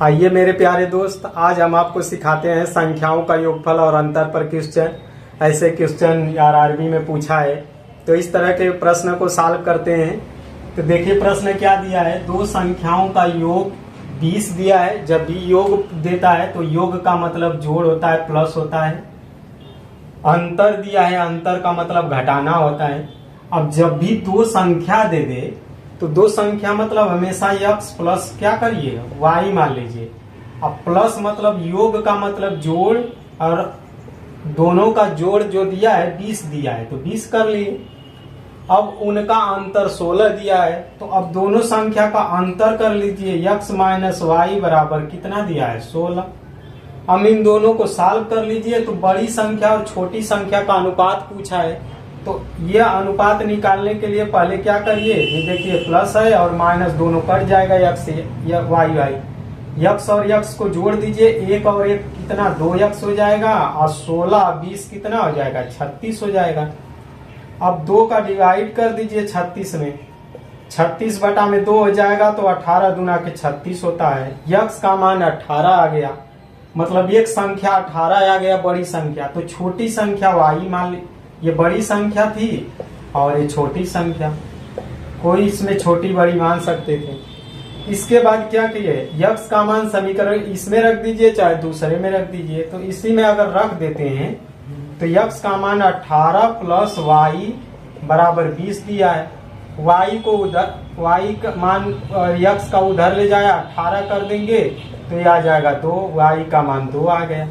आइए मेरे प्यारे दोस्त, आज हम आपको सिखाते हैं संख्याओं का योगफल और अंतर पर क्वेश्चन। ऐसे क्वेश्चन आरआरबी में पूछा है, तो इस तरह के प्रश्न को सॉल्व करते हैं। तो देखिए प्रश्न क्या दिया है, दो संख्याओं का योग 20 दिया है। जब भी योग देता है तो योग का मतलब जोड़ होता है, प्लस होता है। अंतर दिया है, अंतर का मतलब घटाना होता है। अब जब भी दो संख्या दे दे तो दो संख्या मतलब हमेशा x प्लस क्या करिए y मान लीजिए। अब प्लस मतलब योग का मतलब जोड़, और दोनों का जोड़ जो दिया है 20 दिया है तो 20 कर लिए। अब उनका अंतर 16 दिया है, तो अब दोनों संख्या का अंतर कर लीजिए। x माइनस वाई बराबर कितना दिया है 16। अब इन दोनों को सॉल्व कर लीजिए। तो बड़ी संख्या और छोटी संख्या का अनुपात पूछा है, तो ये अनुपात निकालने के लिए पहले क्या करिए, ये देखिए प्लस है और माइनस दोनों कट जाएगा x से वाई वाई। x और x को जोड़ दीजिए, एक और एक कितना 2x हो जाएगा, और 16 20 कितना हो जाएगा 36 हो जाएगा। अब 2 का डिवाइड कर दीजिए 36 में, 36 बटा में 2 हो जाएगा, तो 18 दूना के 36 होता है। x का मान 18 आ गया, मतलब एक संख्या 18 आ गया बड़ी संख्या। तो छोटी संख्या y मान ली, ये बड़ी संख्या थी और ये छोटी संख्या, कोई इसमें छोटी बड़ी मान सकते थे। इसके बाद क्या किए, x का मान समीकरण इसमें रख दीजिए चाहे दूसरे में रख दीजिए। तो इसी में अगर रख देते हैं तो x का मान 18 प्लस y बराबर 20 दिया है। y को उधर, y का मान x का उधर ले जाए 18 कर देंगे तो ये आ जाएगा 2, y का मान 2 आ गया।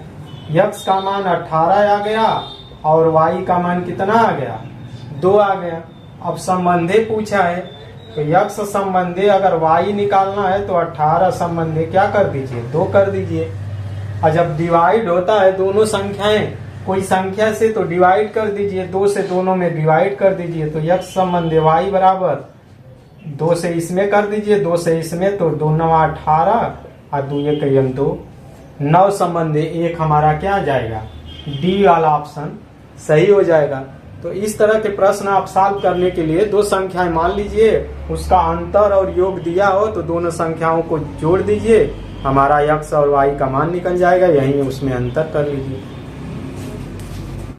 x का मान 18 आ गया और y का मान कितना आ गया 2 आ गया। अब संबंधे पूछा है, तो x संबंधे अगर y निकालना है तो 18 संबंधे क्या कर दीजिए 2 कर दीजिए। और जब डिवाइड होता है दोनों संख्याएं कोई संख्या से तो डिवाइड कर दीजिए, 2 से दोनों में डिवाइड कर दीजिए। तो x संबंधे y बराबर 2 से इसमें कर दीजिए, 2 से इसमें, तो 2 9 18 और 2 1 2, 9 संबंधे 1 हमारा क्या आ जाएगा, डी वाला ऑप्शन सही हो जाएगा। तो इस तरह के प्रश्न आप सॉल्व करने के लिए दो संख्याएं मान लीजिए, उसका अंतर और योग दिया हो तो दोनों संख्याओं को जोड़ दीजिए, हमारा x और y का मान निकल जाएगा, यहीं उसमें अंतर कर लीजिए।